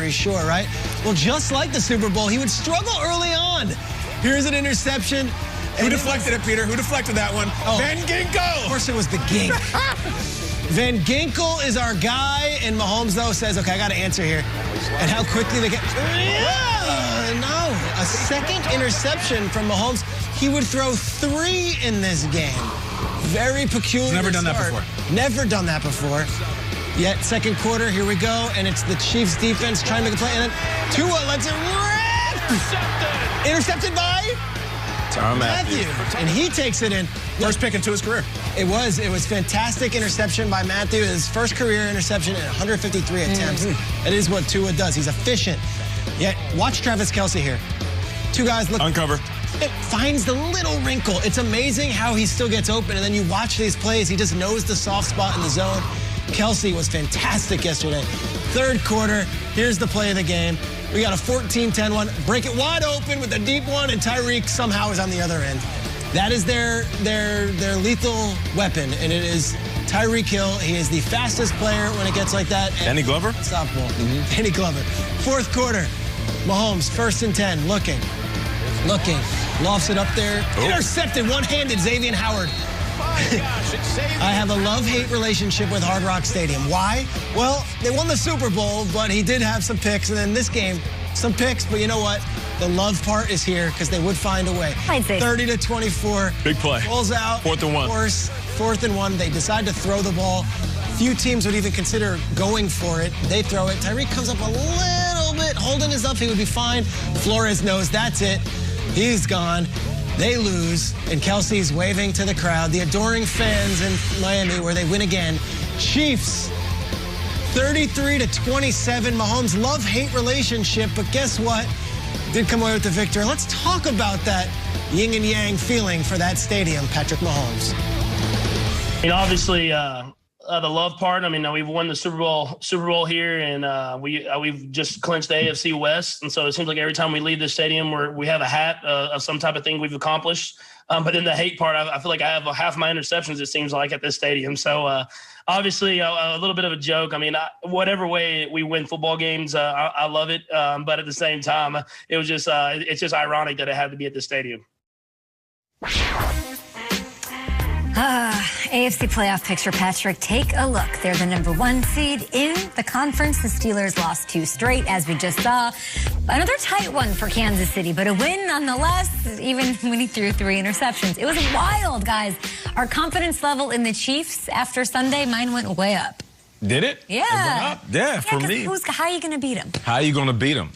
memory, sure, right? Well, just like the Super Bowl, he would struggle early on. Here's an interception. Who deflected it, Peter? Who deflected that one? Oh, Van Ginkel! Of course it was the Gink. Van Ginkel is our guy, and Mahomes, though, says, okay, I got to answer here. And how quickly they get... No, a second interception from Mahomes. He would throw 3 in this game. Very peculiar. He's never done that before. Never done that before. Yet, second quarter, here we go, and it's the Chiefs' defense trying to make a play, and then Tua lets it rip! Intercepted by... Matthew. And he takes it in. First pick into his career. It was fantastic interception by Matthew. His first career interception in 153 attempts. That is what Tua does. He's efficient. Yet, watch Travis Kelce here. 2 guys look. Uncover. It finds the little wrinkle. It's amazing how he still gets open. And then you watch these plays. He just knows the soft spot in the zone. Kelce was fantastic yesterday. Third quarter, here's the play of the game. We got a 14-10 one. Break it wide open with a deep one, and Tyreek somehow is on the other end. That is their lethal weapon, and it is Tyreek Hill. He is the fastest player when it gets like that. Danny Glover? Unstoppable. Danny Glover. Fourth quarter, Mahomes, 1st and 10, looking. Lofts it up there. Intercepted, one-handed, Xavier Howard. I have a love-hate relationship with Hard Rock Stadium. Why? Well, they won the Super Bowl, but he did have some picks. And then this game, some picks, but you know what? The love part is here because they would find a way. 30-24. Big play. Rolls out. 4th and 1. 4th and 1. They decide to throw the ball. Few teams would even consider going for it. They throw it. Tyreek comes up a little bit. Holden is up. He would be fine. Flores knows that's it. He's gone. They lose, and Kelce's waving to the crowd. The adoring fans in Miami, where they win again. Chiefs, 33-27. Mahomes love-hate relationship, but guess what? Did come away with the victory. Let's talk about that yin and yang feeling for that stadium, Patrick Mahomes. Obviously, the love part. I mean, we've won the Super Bowl here, and we've just clinched the AFC West. And so it seems like every time we leave the stadium, we have a hat of some type of thing we've accomplished. But then the hate part, I feel like I have half my interceptions, it seems like, at this stadium. So obviously a little bit of a joke. I mean, whatever way we win football games, I love it. But at the same time, it was just it's just ironic that it had to be at the stadium. AFC playoff picture, Patrick. Take a look. They're the #1 seed in the conference. The Steelers lost 2 straight, as we just saw. Another tight one for Kansas City, but a win nonetheless, even when he threw 3 interceptions. It was wild, guys. Our confidence level in the Chiefs after Sunday, mine went way up. Did it? Yeah. Yeah, for me. How are you going to beat him? How are you going to beat him?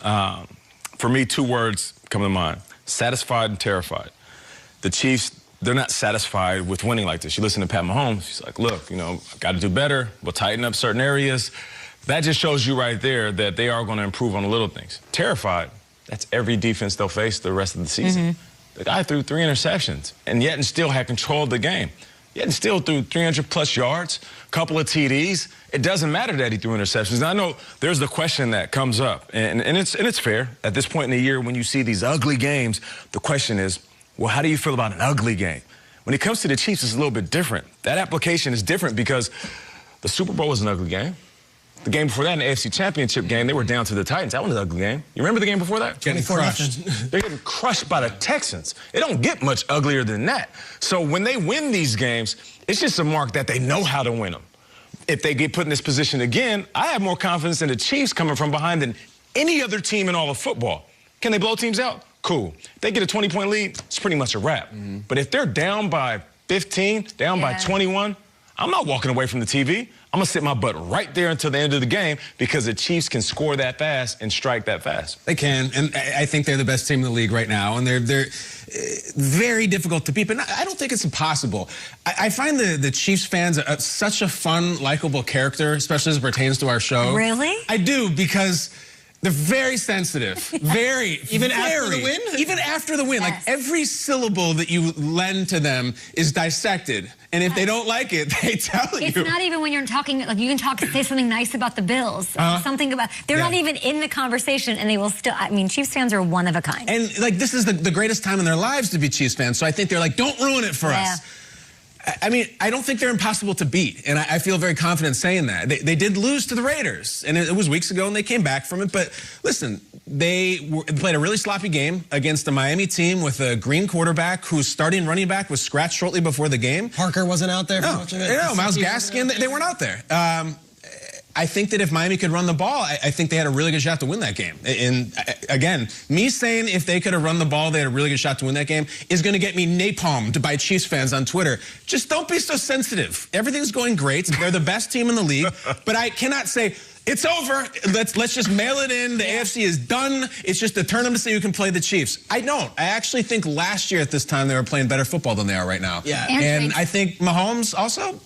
For me, 2 words come to mind. Satisfied and terrified. The Chiefs, they're not satisfied with winning like this. You listen to Pat Mahomes, he's like, look, I've got to do better. We'll tighten up certain areas. That just shows you right there that they are going to improve on the little things. Terrified, that's every defense they'll face the rest of the season. The guy threw 3 interceptions, and yet and still had control of the game. Yet and still threw 300-plus yards, a couple of TDs. It doesn't matter that he threw interceptions. And I know there's the question that comes up, and it's fair. At this point in the year, when you see these ugly games, the question is, well, how do you feel about an ugly game? When it comes to the Chiefs, it's a little bit different. That application is different because the Super Bowl was an ugly game. The game before that, in the AFC Championship game, they were down to the Titans. That was an ugly game. You remember the game before that? Getting crushed. They're getting crushed by the Texans. It don't get much uglier than that. So when they win these games, it's just a mark that they know how to win them. If they get put in this position again, I have more confidence in the Chiefs coming from behind than any other team in all of football. Can they blow teams out? Cool. If they get a 20-point lead, it's pretty much a wrap. But if they're down by 15, down by 21, I'm not walking away from the TV. I'm going to sit my butt right there until the end of the game because the Chiefs can score that fast and strike that fast. They can, and I think they're the best team in the league right now, and they're very difficult to beat, but I don't think it's impossible. I find the Chiefs fans such a fun, likable character, especially as it pertains to our show. Really? I do, because they're very sensitive. Very. Even after the win? Even after the win. Yes. Like, every syllable that you lend to them is dissected. And if they don't like it, they tell you. It's not even when you're talking, like, you can say something nice about the Bills. Something about, they're not even in the conversation, and they will still, I mean, Chiefs fans are one of a kind. And, like, this is the greatest time in their lives to be Chiefs fans. So I think they're like, don't ruin it for us. I mean, I don't think they're impossible to beat, and I feel very confident saying that. They did lose to the Raiders, and it was weeks ago, and they came back from it. But listen, they played a really sloppy game against a Miami team with a green quarterback whose starting running back was scratched shortly before the game. Parker wasn't out there for much of it. No, Myles Gaskin, they weren't out there. I think that if Miami could run the ball, I think they had a really good shot to win that game. And again, me saying if they could have run the ball, they had a really good shot to win that game is going to get me napalmed by Chiefs fans on Twitter. Just don't be so sensitive. Everything's going great. They're the best team in the league. But I cannot say, it's over. Let's just mail it in. The AFC is done. It's just a turn to see who can play the Chiefs. I don't. I actually think last year at this time they were playing better football than they are right now. Yeah. And I think Mahomes also,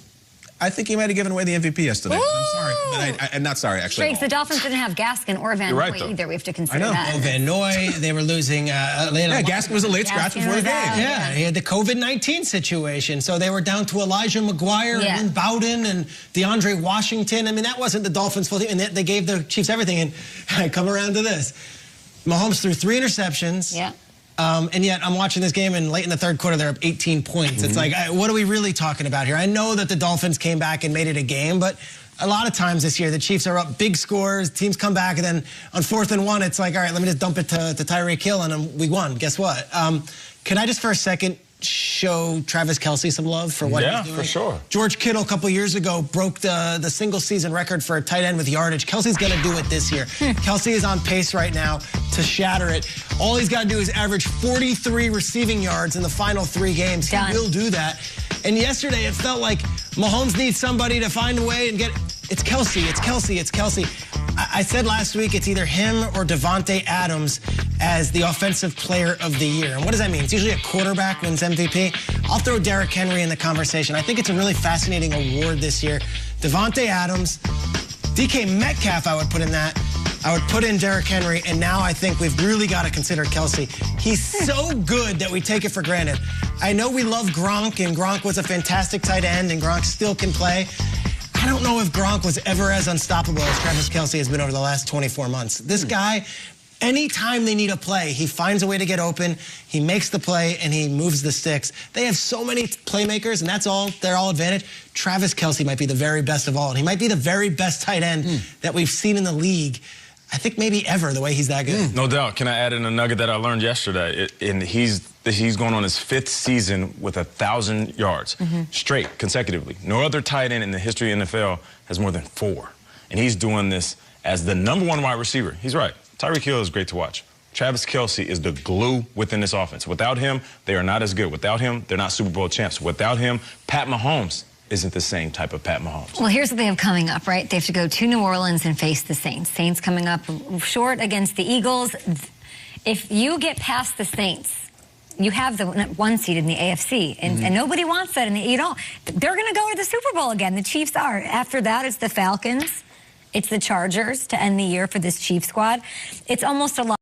I think he might have given away the MVP yesterday. Ooh. I'm sorry, but I'm not sorry, actually. Drakes, the Dolphins didn't have Gaskin or Van Noy either. We have to consider that. Oh, Van Noy, they were losing. Gaskin was a late scratch before the game. Yeah, he had the COVID-19 situation, so they were down to Elijah McGuire and Bowden and DeAndre Washington. I mean, that wasn't the Dolphins' full team, and they gave the Chiefs everything. And I come around to this: Mahomes threw 3 interceptions. Yeah. And yet I'm watching this game, and late in the third quarter, they're up 18 points. It's like, what are we really talking about here? I know that the Dolphins came back and made it a game, but a lot of times this year, the Chiefs are up big scores, teams come back, and then on 4th and 1, it's like, all right, let me just dump it to Tyreek Hill, and we won. Guess what? Can I just for a second show Travis Kelce some love for what he's doing? Yeah, for sure. George Kittle a couple years ago broke the single-season record for a tight end with yardage. Kelce's going to do it this year. Kelce is on pace right now to shatter it. All he's got to do is average 43 receiving yards in the final 3 games. He will do that. And yesterday, it felt like Mahomes needs somebody to find a way and get... It's Kelce, it's Kelce, it's Kelce. I said last week it's either him or Davante Adams as the offensive player of the year. And what does that mean? It's usually a quarterback wins MVP. I'll throw Derrick Henry in the conversation. I think it's a really fascinating award this year. Davante Adams, DK Metcalf I would put in that. I would put in Derrick Henry, and now I think we've really got to consider Kelce. He's so good that we take it for granted. I know we love Gronk, and Gronk was a fantastic tight end, and Gronk still can play. I don't know if Gronk was ever as unstoppable as Travis Kelce has been over the last 24 months. This guy, anytime they need a play, he finds a way to get open, he makes the play, and he moves the sticks. They have so many playmakers, and that's all their all advantage. Travis Kelce might be the very best of all, and he might be the very best tight end that we've seen in the league. I think maybe ever, the way he's that good. No doubt. Can I add in a nugget that I learned yesterday? And he's going on his 5th season with 1,000 yards straight, consecutively. No other tight end in the history of the NFL has more than 4. And he's doing this as the #1 wide receiver. He's right. Tyreek Hill is great to watch. Travis Kelce is the glue within this offense. Without him, they are not as good. Without him, they're not Super Bowl champs. Without him, Pat Mahomes isn't the same type of Pat Mahomes. Well, here's what they have coming up, right? They have to go to New Orleans and face the Saints. Saints coming up short against the Eagles. If you get past the Saints, you have the 1 seed in the AFC, and nobody wants that. And you don't. They're going to go to the Super Bowl again. The Chiefs are. After that, it's the Falcons. It's the Chargers to end the year for this Chiefs squad. It's almost a lot.